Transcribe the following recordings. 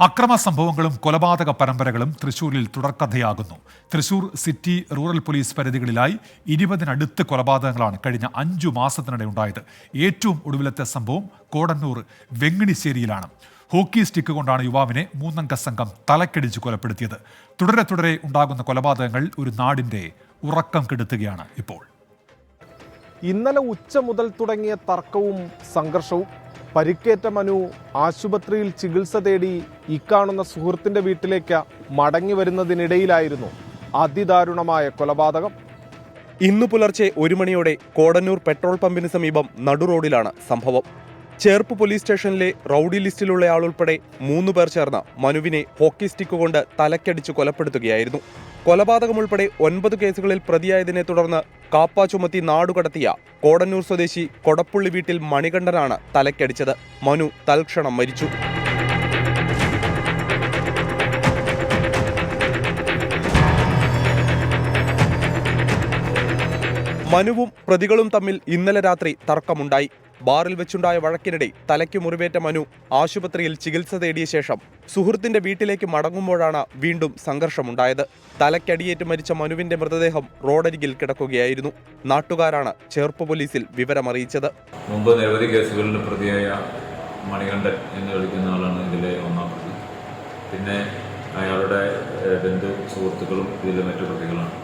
അക്രമ സംഭവങ്ങളും കൊലപാതക പരമ്പരകളും തൃശൂരിൽ തുടർക്കഥയാകുന്നു. തൃശൂർ സിറ്റി റൂറൽ പോലീസ് പരിധികളിലായി 20-നടുത്ത് കൊലപാതകങ്ങളാണ് കഴിഞ്ഞ 5 മാസത്തിനിടെ ഉണ്ടായത്. ഏറ്റവും ഒടുവിലത്തെ സംഭവം കോടന്നൂർ വെങ്ങിണിശ്ശേരിയിലാണ്. ഹോക്കി സ്റ്റിക്ക് കൊണ്ടാണ് യുവാവിനെ 3-അംഗ സംഘം തലക്കടിച്ച് കൊലപ്പെടുത്തിയത്. തുടരെ ഉണ്ടാകുന്ന കൊലപാതകങ്ങൾ ഒരു നാടിന്റെ ഉറക്കം കെടുത്തുകയാണ് ഇപ്പോൾ. ഇന്നലെ ഉച്ച മുതൽ തുടങ്ങിയ തർക്കവും സംഘർഷവും. പരിക്കേറ്റ മനു ആശുപത്രിയിൽ ചികിത്സ തേടി ഇക്കാണുന്ന സുഹൃത്തിന്റെ വീട്ടിലേക്ക് മടങ്ങി വരുന്നതിനിടയിലായിരുന്നു അതിദാരുണമായ കൊലപാതകം. ഇന്നു പുലർച്ചെ 1 മണിയോടെ കോടന്നൂർ പെട്രോൾ പമ്പിന് സമീപം നടുറോഡിലാണ് സംഭവം. ചേർപ്പ് പോലീസ് സ്റ്റേഷനിലെ റൌഡി ലിസ്റ്റിലുള്ള ആളുൾപ്പെടെ 3 പേർ ചേർന്ന് മനുവിനെ ഹോക്കി സ്റ്റിക്ക് കൊണ്ട് തലക്കടിച്ച് കൊലപ്പെടുത്തുകയായിരുന്നു. കൊലപാതകം ഉൾപ്പെടെ 9 കേസുകളിൽ പ്രതിയായതിനെ തുടർന്ന് കാപ്പ ചുമത്തി നാടുകടത്തിയ കോടന്നൂർ സ്വദേശി കൊടപ്പുള്ളി വീട്ടിൽ മണികണ്ഠനാണ് തലക്കടിച്ചത്. മനു തൽക്ഷണം മരിച്ചു. മനുവും പ്രതികളും തമ്മിൽ ഇന്നലെ രാത്രി തർക്കമുണ്ടായി. ബാറിൽ വെച്ചുണ്ടായ വഴക്കിനിടെ തലയ്ക്ക് മുറിവേറ്റ മനു ആശുപത്രിയിൽ ചികിത്സ തേടിയ ശേഷം സുഹൃത്തിന്റെ വീട്ടിലേക്ക് മടങ്ങുമ്പോഴാണ് വീണ്ടും സംഘർഷമുണ്ടായത്. തലയ്ക്കടിയേറ്റ് മരിച്ച മനുവിന്റെ മൃതദേഹം റോഡരികിൽ കിടക്കുകയായിരുന്നു. നാട്ടുകാരാണ് ചേർപ്പ് പോലീസിൽ വിവരമറിയിച്ചത്. മുമ്പ് നിരവധി കേസുകളിൽ പ്രതിയായ മണികണ്ഠൻ എന്ന് വിളിക്കുന്ന ആളാണ് ഇതിലെ ഒന്നാം പ്രതി. പിന്നെ അയാളുടെ ബന്ധു സുഹൃത്തുക്കളും ഇതിലെ മറ്റു പ്രതികളാണ്.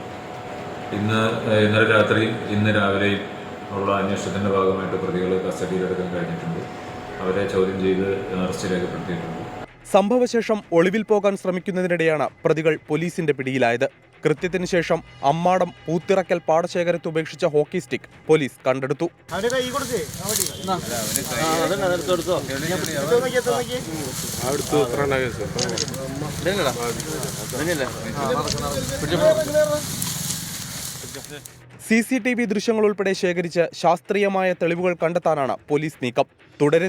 ഇന്നലെ രാത്രി ഇന്ന് രാവിലെയും ഉള്ള അന്വേഷണത്തിന്റെ ഭാഗമായിട്ട് പ്രതികളെ കസ്റ്റഡിയിലെടുക്കാൻ കഴിഞ്ഞിട്ടുണ്ട്. അവരെ ചോദ്യം ചെയ്ത് അറസ്റ്റ് രേഖപ്പെടുത്തിയിട്ടുണ്ട്. സംഭവശേഷം ഒളിവിൽ പോകാൻ ശ്രമിക്കുന്നതിനിടെയാണ് പ്രതികൾ പോലീസിന്റെ പിടിയിലായത്. കൃത്യത്തിന് ശേഷം അമ്മാടം പൂത്തിറക്കൽ പാടശേഖരത്ത് ഉപേക്ഷിച്ച ഹോക്കി സ്റ്റിക്ക് പോലീസ് കണ്ടെടുത്തു. CCTV ദൃശ്യങ്ങൾ ഉൾപ്പെടെ ശേഖരിച്ച് ശാസ്ത്രീയമായ തെളിവുകൾ കണ്ടെത്താനാണ് പോലീസ് നീക്കം. തുടരെ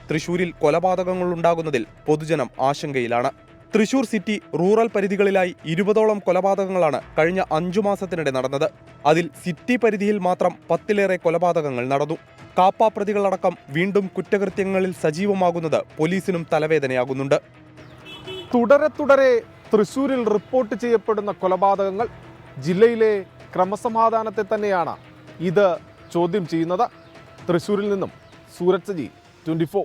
തൃശൂരിൽ കൊലപാതകങ്ങൾ ഉണ്ടാകുന്നതിൽ പൊതുജനം ആശങ്കയിലാണ്. തൃശൂർ സിറ്റി റൂറൽ പരിധികളിലായി 20ഓളം കൊലപാതകങ്ങളാണ് കഴിഞ്ഞ 5 മാസത്തിനിടെ നടന്നത്. അതിൽ സിറ്റി പരിധിയിൽ മാത്രം 10-ലേറെ കൊലപാതകങ്ങൾ നടന്നു. കാപ്പ പ്രതികളടക്കം വീണ്ടും കുറ്റകൃത്യങ്ങളിൽ സജീവമാകുന്നത് പോലീസിനും തലവേദനയാകുന്നുണ്ട്. തുടരെ തൃശൂരിൽ റിപ്പോർട്ട് ചെയ്യപ്പെടുന്ന കൊലപാതകങ്ങൾ ജില്ലയിലെ ക്രമസമാധാനത്തെ തന്നെയാണ് ഇത് ചോദ്യം ചെയ്യുന്നത്. തൃശൂരിൽ നിന്നും സൂരജ് സജി, 24.